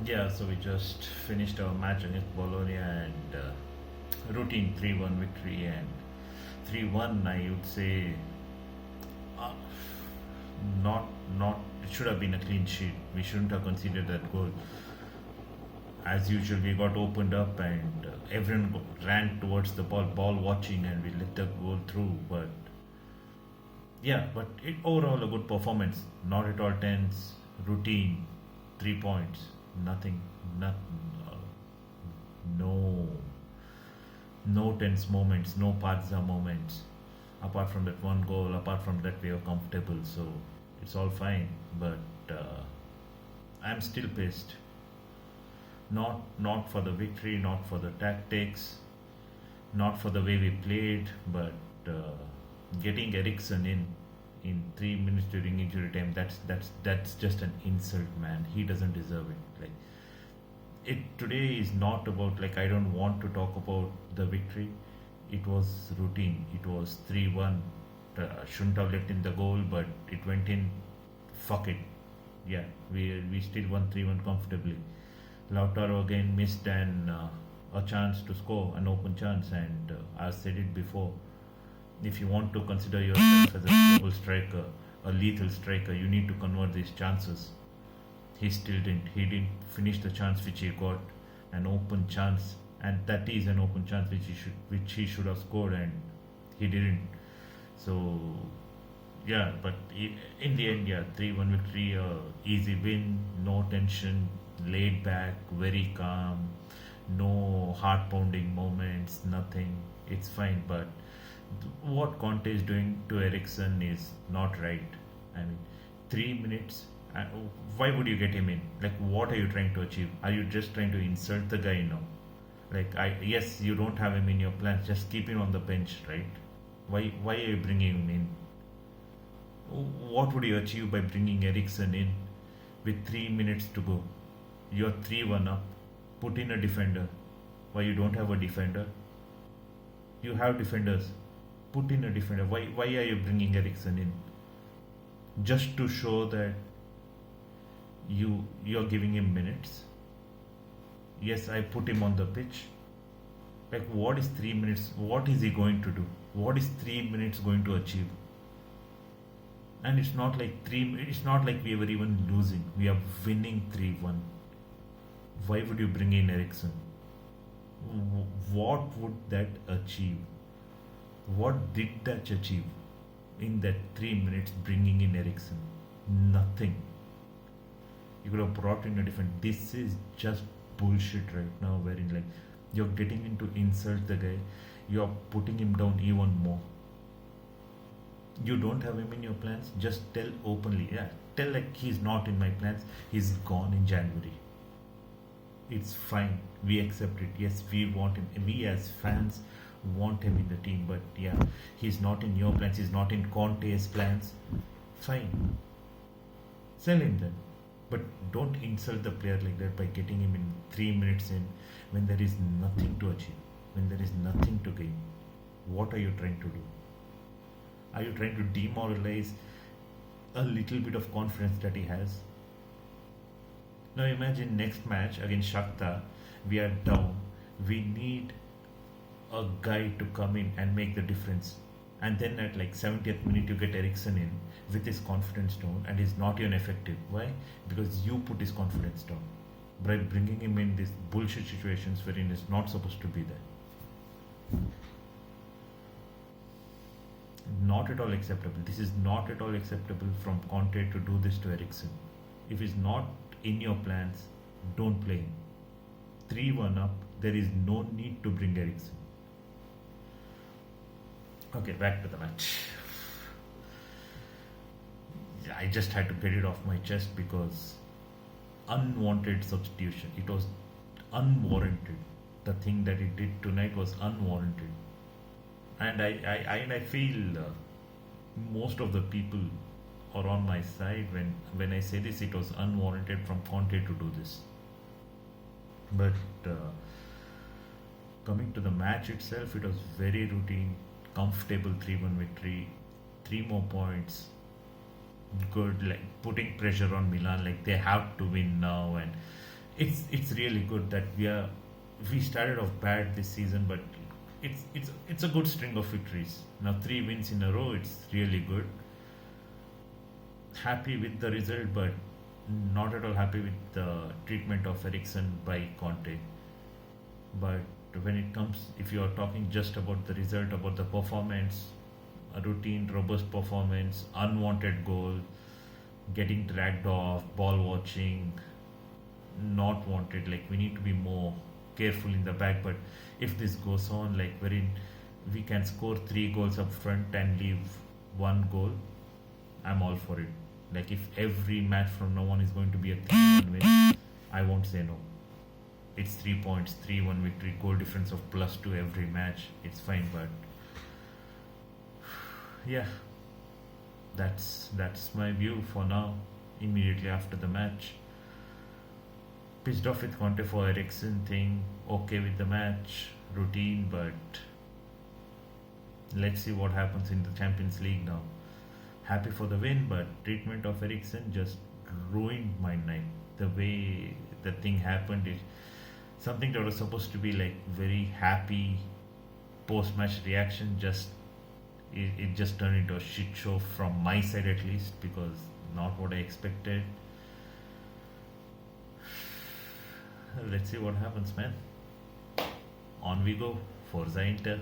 Yeah, so we just finished our match against Bologna and routine 3-1 victory and 3-1 I would say uh, not it should have been a clean sheet. We shouldn't have conceded that goal. As usual we got opened up and everyone ran towards the ball watching and we let the goal through but yeah, but it overall a good performance. Not at all tense, routine, 3 points, nothing, not, uh, no, no tense moments, no Pazza moments. Apart from that one goal, apart from that we were comfortable, so it's all fine. But I'm still pissed. Not for the victory, not for the tactics, not for the way we played, but getting Ericsson in 3 minutes during injury time, that's just an insult, man. He doesn't deserve it. Like it today is not about like I don't want to talk about the victory. It was routine. It was 3-1. Shouldn't have let in the goal, but it went in. Fuck it. Yeah, we still won 3-1 comfortably. Lautaro again missed a chance to score, an open chance, and I said it before. If you want to consider yourself as a global striker, a lethal striker, you need to convert these chances. He still didn't. He didn't finish the chance which he got, an open chance, and that is an open chance which he should have scored, and he didn't. So yeah, but in the end, yeah, 3-1 victory, easy win, no tension, laid back, very calm, no heart pounding moments, nothing. It's fine, but what Conte is doing to Ericsson is not right. I mean, 3 minutes. uh, Why would you get him in? Like, what are you trying to achieve? Are you just trying to insult the guy? No. Like, yes, you don't have him in your plans. Just keep him on the bench, right? Why are you bringing him in? What would you achieve by bringing Ericsson in with 3 minutes to go? You're 3-1 up. Put in a defender. Why you don't have a defender? You have defenders. Put in a defender. Why are you bringing Ericsson in? Just to show that you're giving him minutes. Yes, I put him on the pitch. Like what is 3 minutes? What is he going to do? What is 3 minutes going to achieve? And it's not like it's not like we were even losing. We are winning 3-1. Why would you bring in Ericsson? What would that achieve? What did that achieve in that 3 minutes bringing in Ericsson? Nothing. You could have brought in a different. This is just bullshit right now, wherein like you're getting into insult the guy, you're putting him down even more. You don't have him in your plans, just tell openly. Yeah, tell like he's not in my plans, he's gone in January. It's fine, we accept it. Yes, we want him, we as fans want him in the team, but yeah, he's not in your plans, he's not in Conte's plans. Fine, sell him then, but don't insult the player like that by getting him in 3 minutes in when there is nothing to achieve, when there is nothing to gain. What are you trying to do? Are you trying to demoralize a little bit of confidence that he has? Now imagine next match against Shakhtar, we are down. We need a guy to come in and make the difference. And then at like 70th minute you get Ericsson in with his confidence down and he's not even effective. Why? Because you put his confidence down by bringing him in these bullshit situations wherein he's not supposed to be there. Not at all acceptable. This is not at all acceptable from Conte to do this to Ericsson. If he's not in your plans, don't play him. 3-1 up, there is no need to bring Ericsson. Okay, back to the match. I just had to get it off my chest because unwanted substitution. It was unwarranted. The thing that he did tonight was unwarranted. And I feel most of the people are on my side when I say this. It was unwarranted from Conte to do this. But coming to the match itself, it was very routine, comfortable 3-1 victory, 3 more points, good, like putting pressure on Milan, like they have to win now, and it's really good that we started off bad this season, but it's a good string of victories. Now 3 wins in a row. It's really good. Happy with the result, but not at all happy with the treatment of Ericsson by Conte. But when it comes, if you are talking just about the result, about the performance, a routine, robust performance, unwanted goal, getting dragged off, ball watching, not wanted. Like we need to be more careful in the back. But if this goes on, like wherein we can score 3 goals up front and leave 1 goal, I'm all for it. Like if every match from now on is going to be a 3-1 win, I won't say no. It's 3 points, 3-1 victory, goal difference of +2 every match. It's fine, but yeah, that's my view for now. Immediately after the match, pissed off with Conte for Ericsson thing. Okay with the match routine, but let's see what happens in the Champions League now. Happy for the win, but treatment of Ericsson just ruined my night. The way the thing happened is something that was supposed to be like very happy post-match reaction. Just it just turned into a shit show from my side at least, because not what I expected. Let's see what happens, man. On we go. Forza Inter.